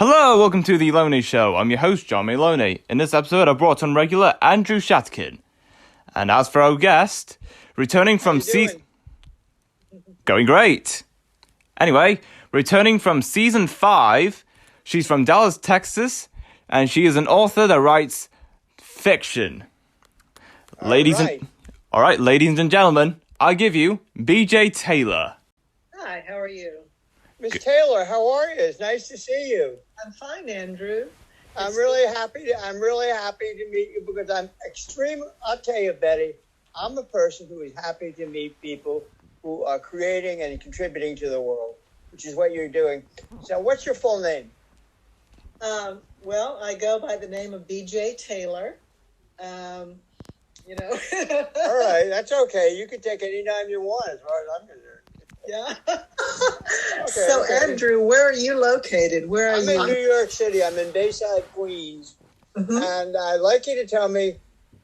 Hello, welcome to The Loney Show. I'm your host, John Maloney. In this episode, I brought on regular Andrew Shatkin. And as for our guest, returning from Going great. Anyway, returning from season 5, she's from Dallas, Texas, and she is an author that writes fiction. All right, ladies and gentlemen, I give you BJ Taylor. Hi, how are you? Miss Taylor, how are you? It's nice to see you. I'm fine, Andrew. I'm really happy to meet you because I'll tell you, Betty, I'm a person who is happy to meet people who are creating and contributing to the world, which is what you're doing. So what's your full name? Well, I go by the name of BJ Taylor. All right, that's okay. You can take any name you want as far as I'm concerned. Yeah. Okay. Andrew, where are you located? Where are you? I'm in New York City. I'm in Bayside, Queens. Mm-hmm. And I'd like you to tell me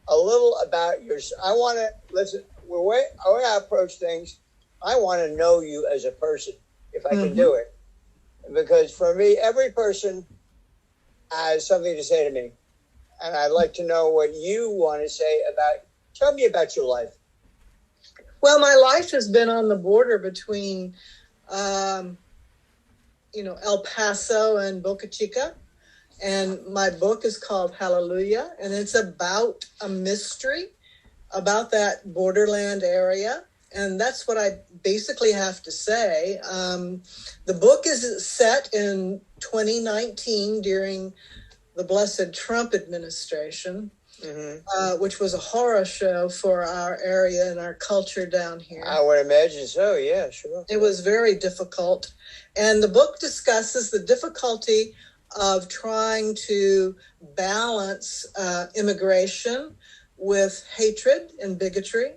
a little about I want to listen. The way I approach things, I want to know you as a person, if I can do it. Because for me, every person has something to say to me. And I'd like to know what you want to say tell me about your life. Well, my life has been on the border between, El Paso and Boca Chica. And my book is called Hallelujah. And it's about a mystery about that borderland area. And that's what I basically have to say. The book is set in 2019 during the blessed Trump administration. Mm-hmm. Which was a horror show for our area and our culture down here. I would imagine so, yeah, sure. It was very difficult. And the book discusses the difficulty of trying to balance immigration with hatred and bigotry,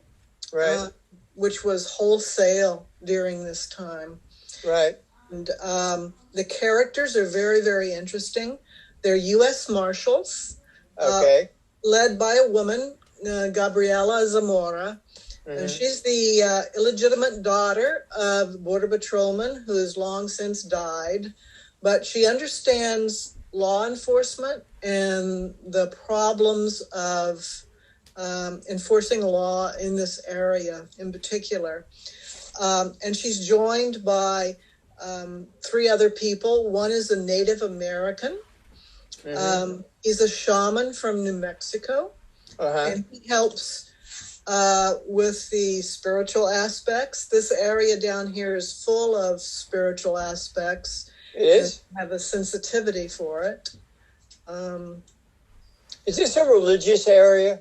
right? Which was wholesale during this time. Right. And the characters are very, very interesting. They're U.S. Marshals. Okay. Led by a woman, Gabriela Zamora. Mm-hmm. And she's the illegitimate daughter of the Border Patrolman who has long since died. But she understands law enforcement and the problems of enforcing law in this area in particular. And she's joined by 3 other people. One is a Native American. Mm-hmm. He's a shaman from New Mexico, and he helps with the spiritual aspects. This area down here is full of spiritual aspects. It is? I have a sensitivity for it. Is this a religious area?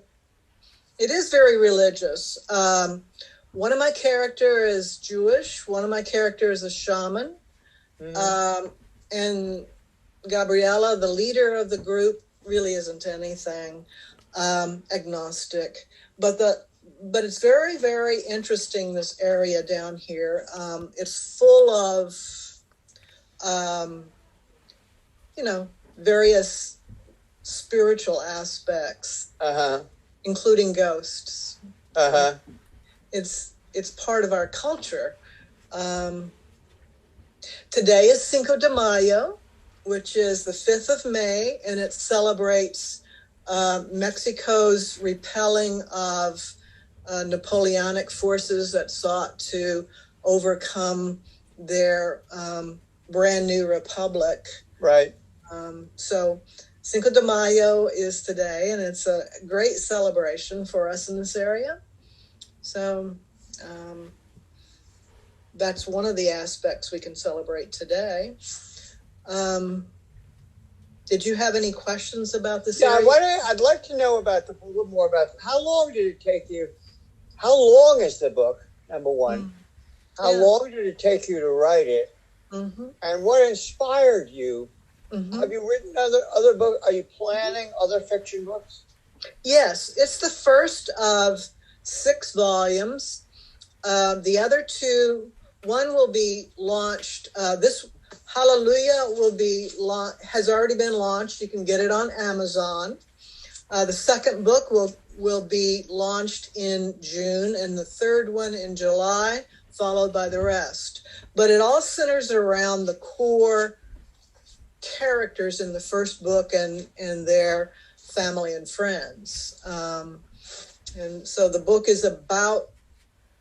It is very religious. One of my characters is Jewish. One of my characters is a shaman. Mm-hmm. And Gabriela, the leader of the group, really isn't anything, agnostic. But it's very, very interesting, this area down here. It's full of, various spiritual aspects, including ghosts. It's part of our culture. Today is Cinco de Mayo, which is the 5th of May, and it celebrates Mexico's repelling of Napoleonic forces that sought to overcome their brand new republic. Right. So Cinco de Mayo is today, and it's a great celebration for us in this area. So that's one of the aspects we can celebrate today. Did you have any questions about this? Yeah, I'd like to know a little more about how long did it take you? How long is the book? Number one, how long did it take you to write it? Mm-hmm. And what inspired you? Mm-hmm. Have you written other books? Are you planning other fiction books? Yes, it's the first of 6 volumes. The other 2, one will be launched. This Hallelujah has already been launched. You can get it on Amazon. The second book will be launched in June, and the third one in July, followed by the rest. But it all centers around the core characters in the first book and their family and friends. And so the book is about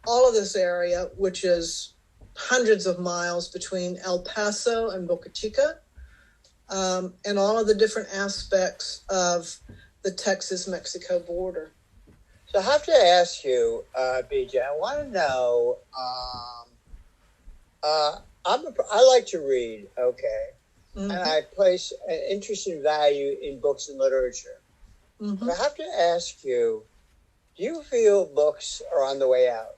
all of this area, which is hundreds of miles between El Paso and Boca Chica, and all of the different aspects of the Texas-Mexico border. So I have to ask you, BJ, I want to know, I like to read, okay, and I place an interest and value in books and literature. But I have to ask you, do you feel books are on the way out?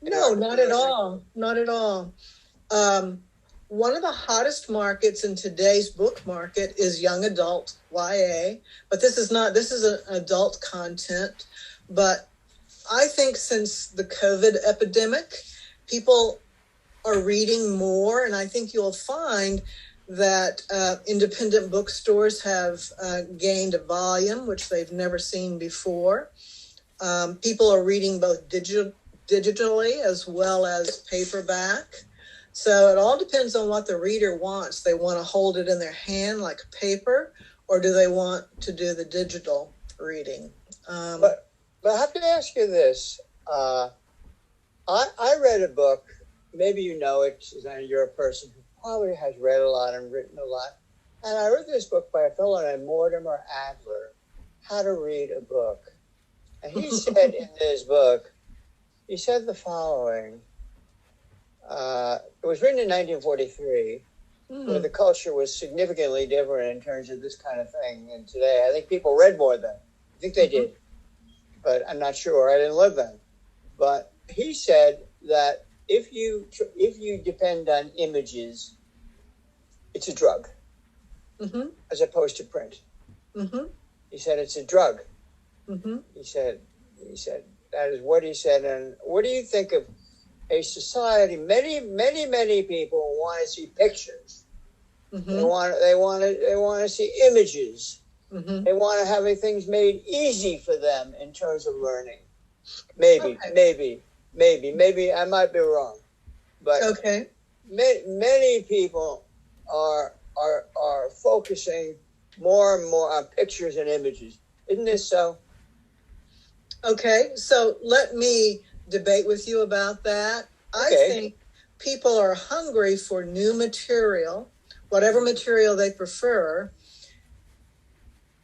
No, not at all. Not at all. One of the hottest markets in today's book market is young adult YA, but this is an adult content. But I think since the COVID epidemic, people are reading more, and I think you'll find that independent bookstores have gained a volume, which they've never seen before. People are reading both digitally as well as paperback. So it all depends on what the reader wants. They want to hold it in their hand like a paper, or do they want to do the digital reading? But I have to ask you this. I read a book, maybe you know it, Susanna, you're a person who probably has read a lot and written a lot. And I read this book by a fellow named Mortimer Adler, How to Read a Book. And he said in this book, he said the following. It was written in 1943, where the culture was significantly different in terms of this kind of thing than today. I think people read more then. I think they did, but I'm not sure. I didn't live then. But he said that if you depend on images, it's a drug, as opposed to print. He said it's a drug. He said that is what he said. And what do you think of a society? Many people want to see pictures. They want to see images. They want to have things made easy for them in terms of learning. Maybe I might be wrong, but many people are focusing more and more on pictures and images. Isn't this so? Okay, so let me debate with you about that. I think people are hungry for new material, whatever material they prefer.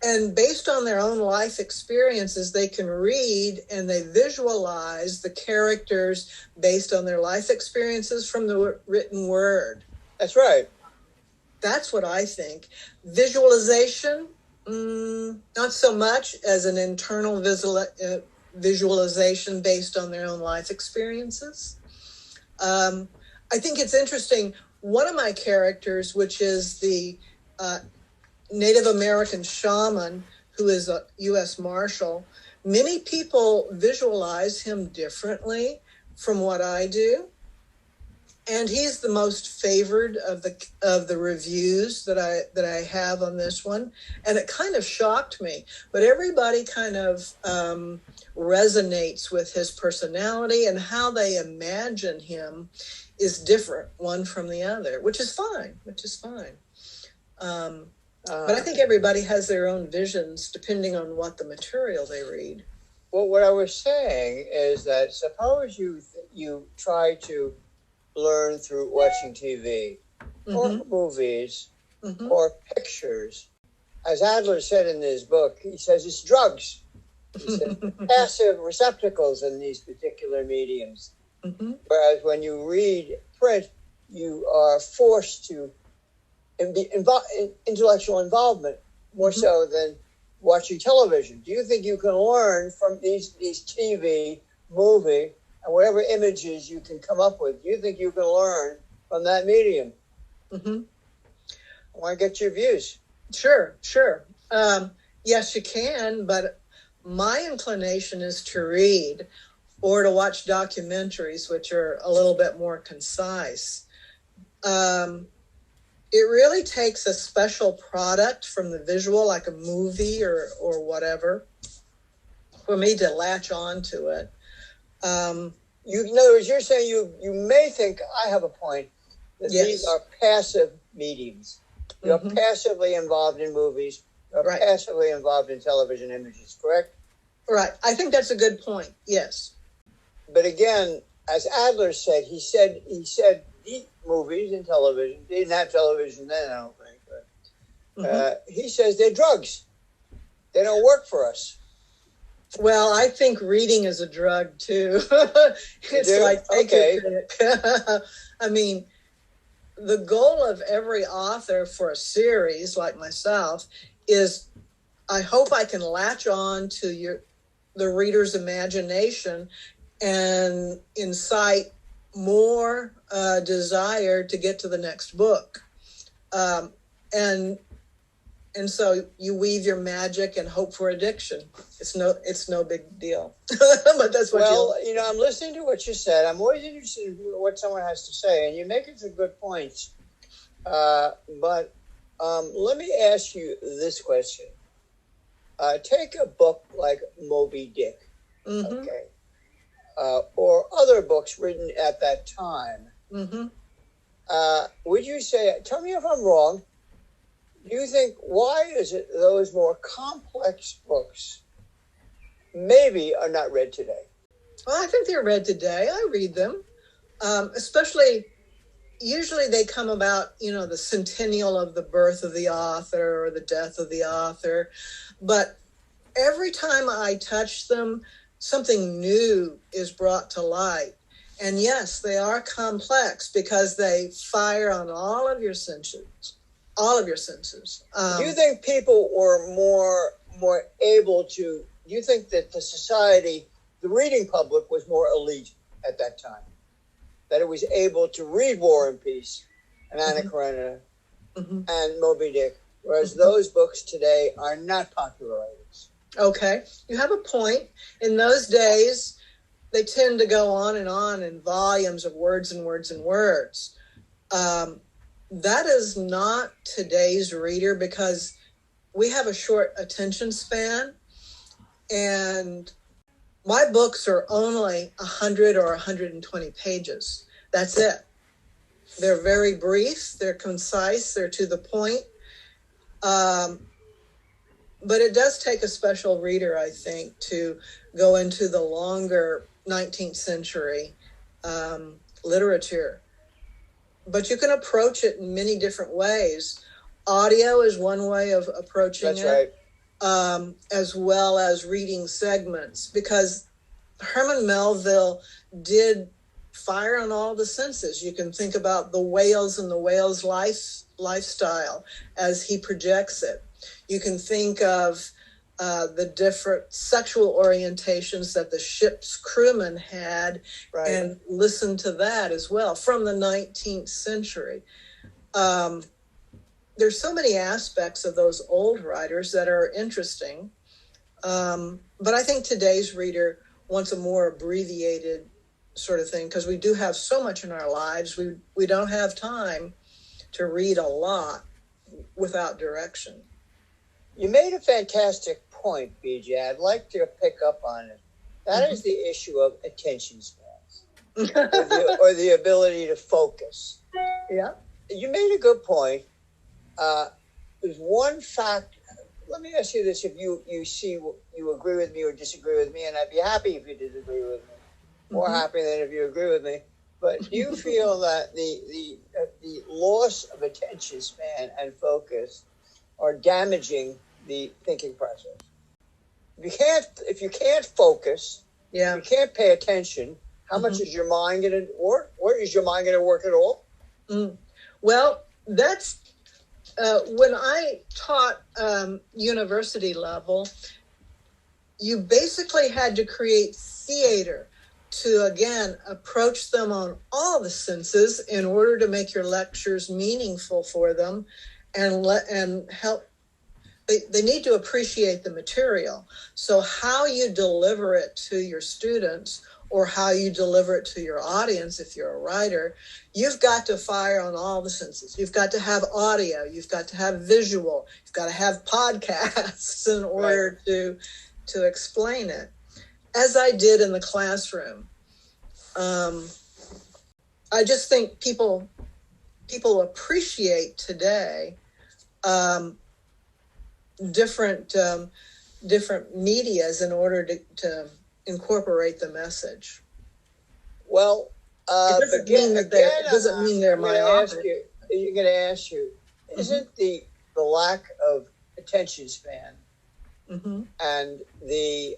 And based on their own life experiences, they can read and they visualize the characters based on their life experiences from the written word. That's right. That's what I think. Visualization, not so much as an internal visualization based on their own life experiences. I think it's interesting. One of my characters, which is the Native American shaman who is a U.S. Marshal, many people visualize him differently from what I do. And he's the most favored of the reviews that I have on this one. And it kind of shocked me. But everybody kind of resonates with his personality, and how they imagine him is different one from the other, which is fine. But I think everybody has their own visions depending on what the material they read. Well, what I was saying is that suppose you try to learn through watching TV or movies or pictures. As Adler said in his book, he says it's drugs. He said passive receptacles in these particular mediums. Whereas when you read print, you are forced to be intellectual involvement more so than watching television. Do you think you can learn from these TV, movie, and whatever images you can come up with? Do you think you can learn from that medium? I want to get your views. Sure. Yes, you can, but my inclination is to read or to watch documentaries, which are a little bit more concise. It really takes a special product from the visual, like a movie or whatever, for me to latch on to it. In other words, you're saying you may think, I have a point, that these are passive mediums. You're passively involved in movies. You're passively involved in television images, correct? Right. I think that's a good point. Yes. But again, as Adler said, he said the movies and television, they didn't have television then, I don't think. But, he says they're drugs. They don't work for us. Well, I think reading is a drug too. It's like, take your pick. I mean, the goal of every author for a series like myself is, I hope I can latch on to the reader's imagination and incite more desire to get to the next book. And so you weave your magic and hope for addiction. It's no big deal. But that's what I'm listening to what you said. I'm always interested in what someone has to say, and you make some good points. But let me ask you this question. Take a book like Moby Dick, okay, or other books written at that time. Would you say, tell me if I'm wrong, do you think, why is it those more complex books maybe are not read today? Well, I think they're read today. I read them, usually they come about, the centennial of the birth of the author or the death of the author. But every time I touch them, something new is brought to light. And yes, they are complex because they fire on all of your senses. Do you think people were more able to, do you think that the reading public was more elite at that time? That it was able to read War and Peace and Anna Karenina and Moby Dick, whereas those books today are not popular items. Okay, you have a point. In those days, they tend to go on in volumes of words and words and words. That is not today's reader because we have a short attention span, and my books are only 100 or 120 pages. That's it. They're very brief, they're concise, they're to the point. But it does take a special reader, I think, to go into the longer 19th century literature. But you can approach it in many different ways. Audio is one way of approaching it. Right. As well as reading segments, because Herman Melville did fire on all the senses. You can think about the whales and the whales' lifestyle as he projects it. You can think of the different sexual orientations that the ship's crewmen had, right, and listen to that as well from the 19th century. There's so many aspects of those old writers that are interesting. But I think today's reader wants a more abbreviated sort of thing because we do have so much in our lives. We don't have time to read a lot without direction. You made a fantastic point, BJ. I'd like to pick up on it. That is the issue of attention spans or the ability to focus. Yeah. You made a good point. There's one fact. Let me ask you this: if you agree with me or disagree with me, and I'd be happy if you disagree with me, more happy than if you agree with me. But do you feel that the loss of attention span and focus are damaging the thinking process? If you can't focus, if you can't pay attention, how much is your mind going to work? Or is your mind going to work at all? Well, that's when I taught university level, you basically had to create theater to, again, approach them on all the senses in order to make your lectures meaningful for them and help. They need to appreciate the material. So how you deliver it to your students or how you deliver it to your audience, if you're a writer, you've got to fire on all the senses. You've got to have audio. You've got to have visual. You've got to have podcasts in order to explain it. As I did in the classroom, I just think people appreciate today different different medias in order to incorporate the message. Well, it doesn't mean they're myopic. You're going to ask you, isn't the lack of attention span and the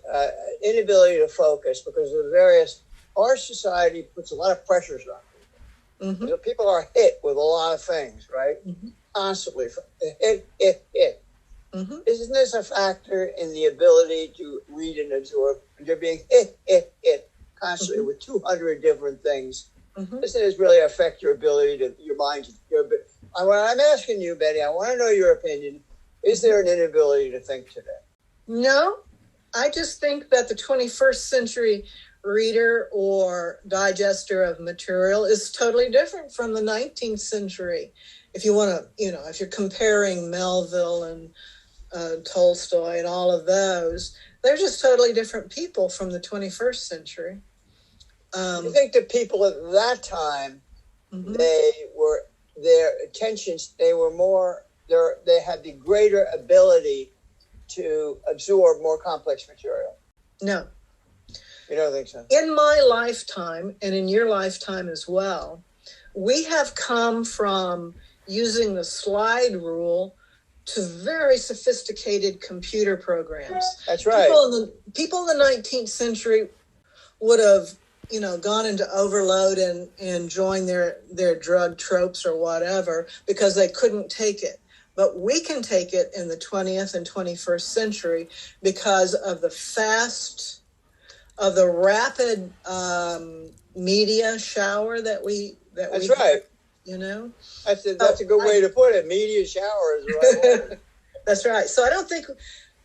inability to focus because of our society puts a lot of pressures on people. So people are hit with a lot of things, right? Constantly. Hit. Isn't this a factor in the ability to read and absorb? You're being hit constantly with 200 different things. Doesn't this really affect your ability your mind? What I'm asking you, Betty, I want to know your opinion. Is there an inability to think today? No, I just think that the 21st century reader or digester of material is totally different from the 19th century. If you want to, if you're comparing Melville and Tolstoy and all of those, they're just totally different people from the 21st century. You think the people at that time, their attentions, they had the greater ability to absorb more complex material? No. You don't think so? In my lifetime, and in your lifetime as well, we have come from using the slide rule to very sophisticated computer programs. That's right. People in the 19th century would have, gone into overload and joined their drug tropes or whatever because they couldn't take it. But we can take it in the 20th and 21st century because of the rapid media shower that we That's right. That's a good way to put it. Media shower is right. That's right. So I don't think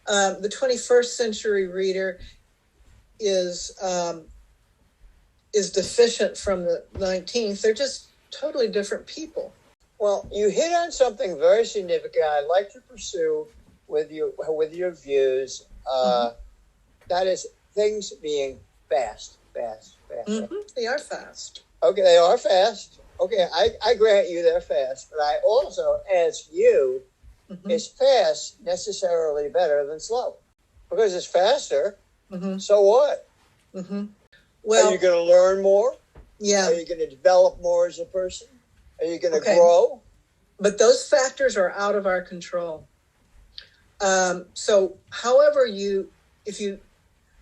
the 21st century reader is deficient from the 19th. They're just totally different people. Well, you hit on something very significant I'd like to pursue with your views. That is things being fast. They are fast. Okay, they are fast. Okay, I grant you they're fast, but I also ask you, is fast necessarily better than slow? Because it's faster, so what? Well, are you going to learn more? Yeah. Are you going to develop more as a person? Are you going to grow? But those factors are out of our control. So however if you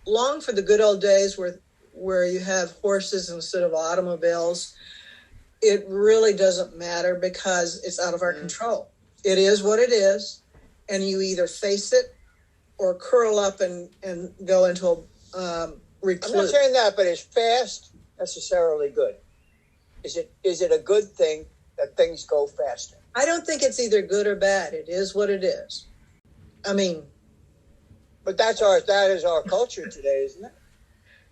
long for the good old days where you have horses instead of automobiles, it really doesn't matter because it's out of our control. It is what it is, and you either face it or curl up and go into a recluse. I'm not saying that, but is fast necessarily good? Is it a good thing that things go faster? I don't think it's either good or bad. It is what it is. I mean, but that is our culture today, isn't it?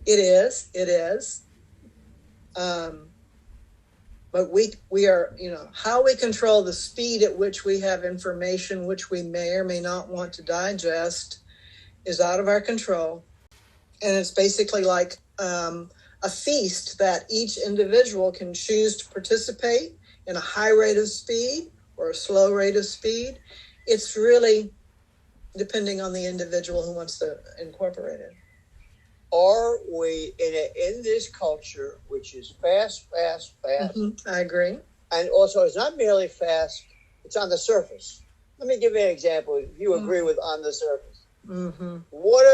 It is. But we are, how we control the speed at which we have information, which we may or may not want to digest, is out of our control. And it's basically like a feast that each individual can choose to participate in a high rate of speed or a slow rate of speed. It's really depending on the individual who wants to incorporate it. Are we in this culture, which is fast? I agree. And also, it's not merely fast, it's on the surface. Let me give you an example, if you agree with on the surface. What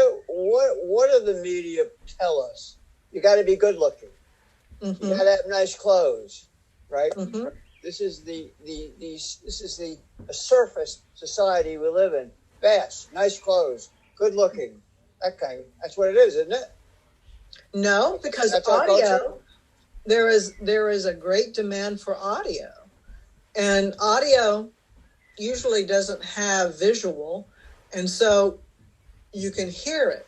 do the media tell us? You got to be good looking. You got to have nice clothes, right? This is the surface society we live in. Fast, nice clothes, good looking. That's what it is, isn't it? No, because audio, there is a great demand for audio. And audio usually doesn't have visual, and so you can hear it.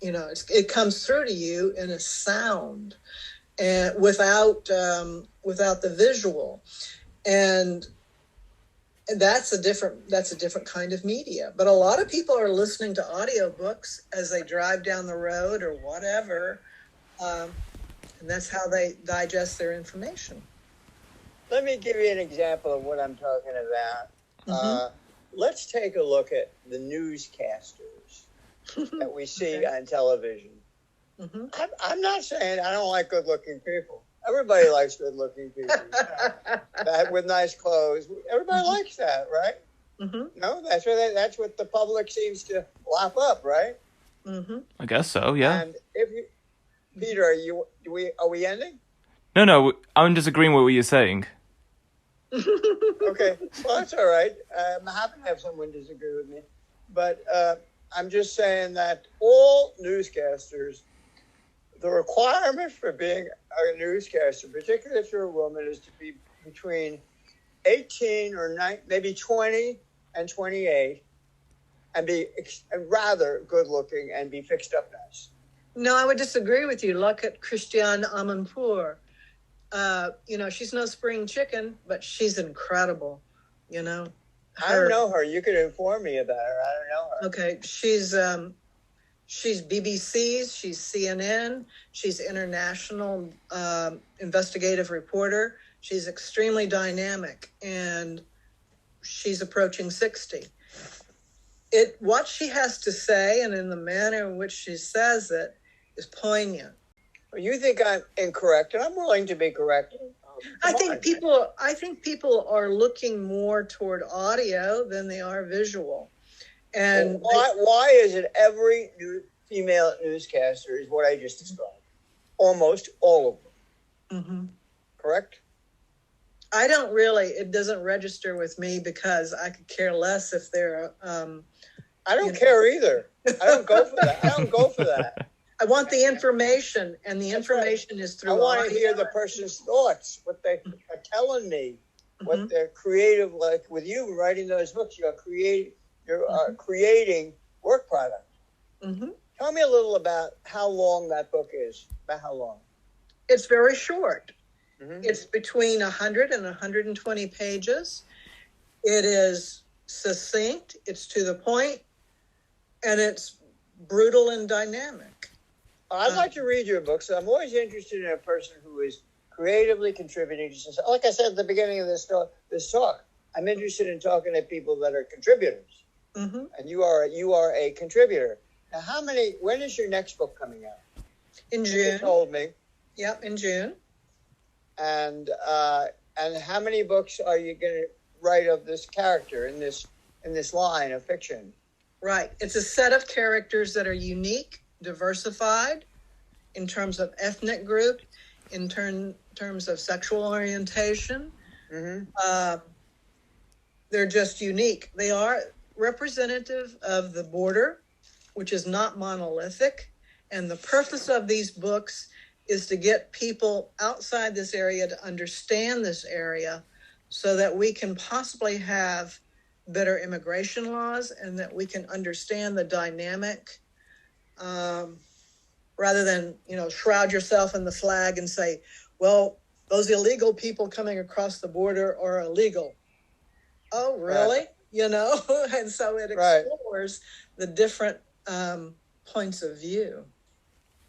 It comes through to you in a sound, and without the visual, and that's a different kind of media. But a lot of people are listening to audiobooks as they drive down the road or whatever, and that's how they digest their information. Let me give you an example of what I'm talking about. let's take a look at the newscasters that we see on television. I'm not saying I don't like good-looking people. Everybody likes good-looking people. That with nice clothes. Everybody likes that, right? No, that's what the public seems to lap up, right? I guess so. Yeah. And Peter, are we ending? No, I'm disagreeing with what you're saying. Okay, well, that's all right. I'm happy to have someone disagree with me. But I'm just saying that all newscasters, the requirement for being a newscaster, particularly if you're a woman, is to be between 18 or maybe 20 and 28 and be rather good-looking and be fixed up nice. No, I would disagree with you. Look at Christiane Amanpour. She's no spring chicken, but she's incredible. I don't know her. You could inform me about her. I don't know her. Okay, she's BBC's, she's CNN, she's international investigative reporter. She's extremely dynamic, and she's approaching 60. What she has to say, and in the manner in which she says it, is poignant. You think I'm incorrect, and I'm willing to be corrected. I think people are looking more toward audio than they are visual. And why is it every female newscaster is what I just described? Almost all of them. Correct? It doesn't register with me because I could care less if they're... I don't care either. I don't go for that. I want the information, and the information is through I want to hear the person's thoughts, what they are telling me, what they're creative, like with you writing those books, you're creating work product. Tell me a little about how long that book is. About how long? It's very short. It's between 100 and 120 pages. It is succinct, it's to the point, and it's brutal and dynamic. I'd like to read your books. I'm always interested in a person who is creatively contributing to society. Like I said at the beginning of this talk, I'm interested in talking to people that are contributors. And you are a contributor. Now, when is your next book coming out? In June. You told me. Yep, in June. And how many books are you going to write of this character in this line of fiction? Right. It's a set of characters that are unique, diversified in terms of ethnic group, in terms of sexual orientation. They're just unique. They are representative of the border, which is not monolithic. And the purpose of these books is to get people outside this area to understand this area so that we can possibly have better immigration laws and that we can understand the dynamic rather than, shroud yourself in the flag and say, well, those illegal people coming across the border are illegal. Oh, really? Right. And so it explores the different points of view.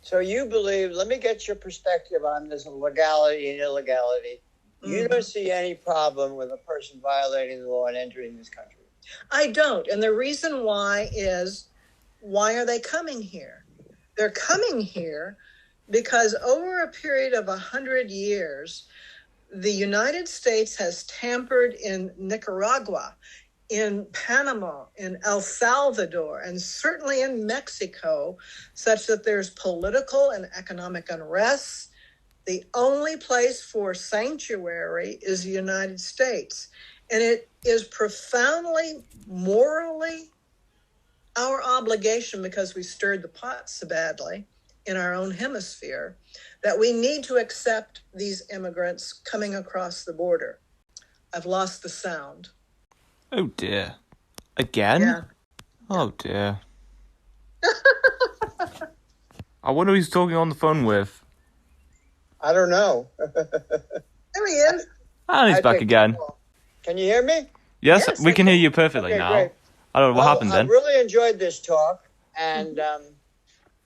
So you believe, let me get your perspective on this legality and illegality. You don't see any problem with a person violating the law and entering this country? I don't. And the reason why is, why are they coming here? They're coming here because over a period of 100 years, the United States has tampered in Nicaragua, in Panama, in El Salvador, and certainly in Mexico, such that there's political and economic unrest. The only place for sanctuary is the United States. And it is profoundly, morally, our obligation, because we stirred the pot so badly in our own hemisphere, that we need to accept these immigrants coming across the border. I've lost the sound. Oh, dear. Again? Yeah. Oh, dear. I wonder who he's talking on the phone with. I don't know. There he is. And he's back again. Can you hear me? Yes, we can hear you perfectly now. Great. I don't know what happened then. I really enjoyed this talk, and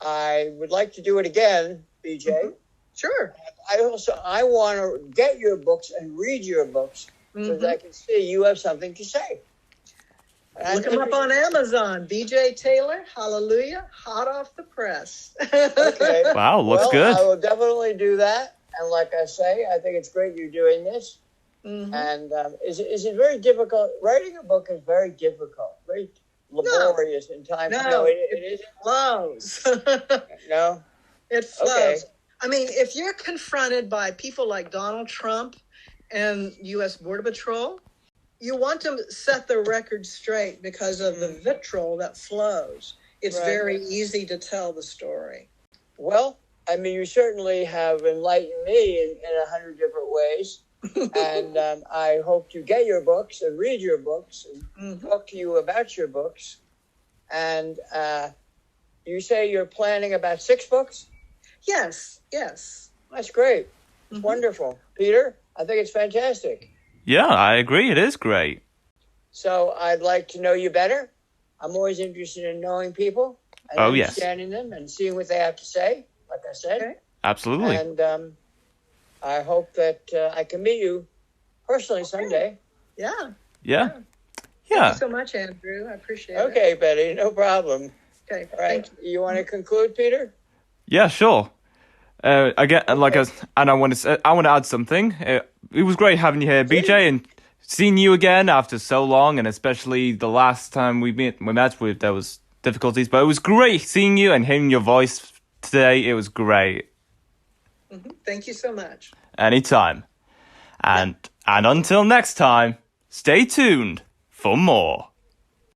I would like to do it again, BJ. Sure. I want to get your books and read your books so that I can see you have something to say. Look him up on Amazon. B.J. Taylor, hallelujah, hot off the press. Okay. Wow, looks well, good. I will definitely do that. And like I say, I think it's great you're doing this. Mm-hmm. And is it very difficult? Writing a book is very difficult, very laborious in time. No, it isn't. Flows. No? It flows. Okay. I mean, if you're confronted by people like Donald Trump and U.S. Border Patrol, you want to set the record straight because of the vitriol that flows. It's very easy to tell the story. Well, I mean, you certainly have enlightened me in 100 different ways. And I hope to get your books and read your books and talk to you about your books. And you say you're planning about 6 books? Yes. That's great. It's wonderful. Peter, I think it's fantastic. Yeah, I agree. It is great. So I'd like to know you better. I'm always interested in knowing people and understanding them and seeing what they have to say, like I said. Okay. Absolutely. And I hope that I can meet you personally someday. Yeah. Thank you so much, Andrew. I appreciate it. Okay, Betty, no problem. Okay, all right. Thank you. You want to conclude, Peter? Yeah, sure. Again, I want to add something. It was great having you here, BJ, and seeing you again after so long, and especially the last time we met with there was difficulties, but it was great seeing you and hearing your voice today. It was great. Thank you so much. Anytime. And until next time, stay tuned for more.